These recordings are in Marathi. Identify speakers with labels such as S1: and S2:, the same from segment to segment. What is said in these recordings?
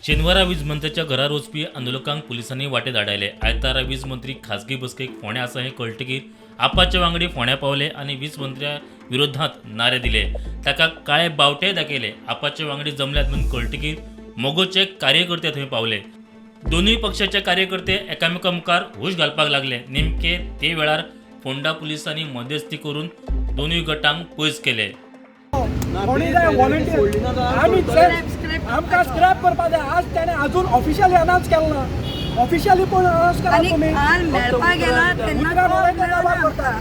S1: शेनवारा वीज मंत्र्याच्या घरा रोचपी आंदोलकांक पुलिसांनी वाटे धाडले। आयतारा वीज मंत्री खासगी बसकेक फोंड्या आसा हे कळटकीर आपाचे वांगडी फोंड्या पावले आणि वीज मंत्र्या विरोधात नारे दिले। ताका काळे बावटे दाखयले। आपाचे वांगडी जमल्यात म्हणून कळटकीर मोगोचे कार्यकर्ते थंय पावले। दोन्ही पक्षाचे कार्यकर्ते एकामेका मुखार हुश घालपाक लागले। नेमके ते वेळार फोंडा पुलिसांनी मध्यस्थी करून दोन्ही गटांक पयस केले।
S2: आमकां स्क्रॅप करपा जाय। आज त्याने अजून ऑफिशियली अनाउन्स केला ना। ऑफिशियली पण अनाउन्स करा तुम्ही।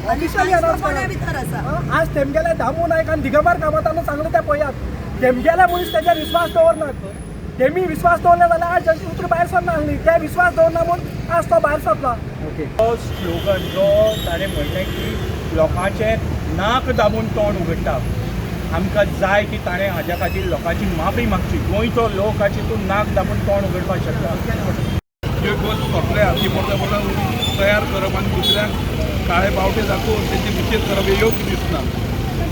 S2: ऑफिशियली अनाउन्स करा। आज तेमगेले दामू नायक आणि दिगंबर कामतांना सांगले ते पळयात। तेमगेले मनीस त्याच्यार विश्वास दवरनात। तेमी विश्वास दवरले जाल्यार आज जशी उतर भायर सरना आसली। ते विश्वास दवरना म्हणून आज तो भायर सरला।
S3: स्लोगन जो ताणें म्हणलें की लोकांचे नाक दाबून तोंड उगडटा। आमकां जाय की ताणें हाज्या खातीर लोकांची माफी मागची। गोंयचो लोक हातूंत नाक दाबून तोंड उगडपाक शकता।
S4: हे बस सगळे हाती परत तयार करप आनी दुसऱ्यांक काळे बावटे दाखोवन तेंची निशेध करप हे योग्य दिसना।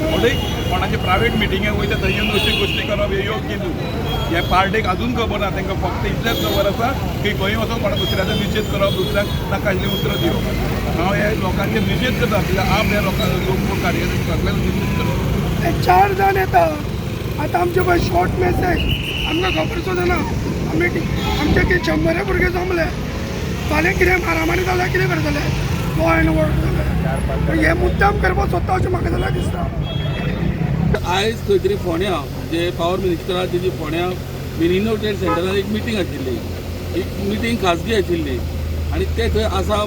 S4: थोडें कोणाचे प्रायवेट मिटिंगेक वयता थंय येवन अशी गोश्टी करप हे योग्य न्हू। ह्या पार्टेक अजून खबर ना। तांकां फक्त इतलेंच खबर आसा की खंय वचून कोणा दुसऱ्याचो निशेध करप, दुसऱ्याक नाका आशिल्लीं उतरां दिवप। हांव हे लोकांचे निशेध करता कित्याक आप हे लोक कार्यकर्ते सगळ्यांक निशेध करप।
S2: 4 जण येतात। आता आमचे पळय शॉर्ट मॅसेज आमकां खबर सुद्दां ना। आमचे कितें 100 भुरगे जमले। फाल्यां कितें मारामारी जाल्यार कितें करतले? लॉ एंड ऑर्डर हे मुद्दाम करपाक सोदता अशें म्हाका जाल्यार दिसता।
S5: आयज खंय तरी फोंड्या जे पावर मिनिस्टर आहा तेजी फोंड्या मिनिनो ट्रेड सेंटरान एक मिटींग आशिल्ली। एक मिटींग खाजगी आशिल्ली आनी ते थंय आसा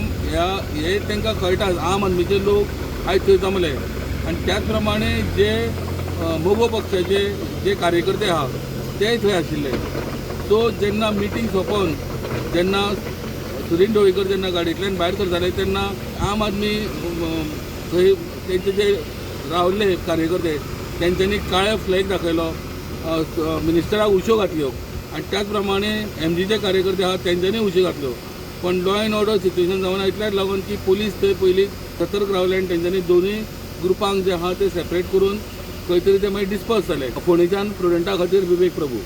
S5: हे तांकां कळटा। आम आदमीचे लोक आयज थंय जमले आनी त्याच प्रमाणे जे मोगो पक्षाचे जे कार्यकर्ते आहा ते थंय आशिल्ले। सो जेन्ना मिटींग सोंपोवन जेन्ना सुनील ढवळीकर जेन्ना गाडयेंतल्यान भायर सरताले तेन्ना आम आदमी थंय तेंचे जे रावल्ले कार्यकर्ते तेंच्यांनी काळे फ्लॅग दाखयलो, मिनिस्टराक उश्यो घातल्यो आनी त्याच प्रमाणे एमजीचे कार्यकर्ते आहा तेंच्यांनी उश्यो घातल्यो। पण लॉ एंड ऑर्डर सिच्युएशन जावना इतल्याच लागून की पुलीस थंय पयलीं सतर्क रावले आनी तेंच्यांनी दोनूय ग्रुपांक जे आहा ते सेपरेट करून खंय तरी ते मागीर डिस्पर्स जाले। फोंडेच्यान प्रुडंटा खातीर विवेक प्रभू।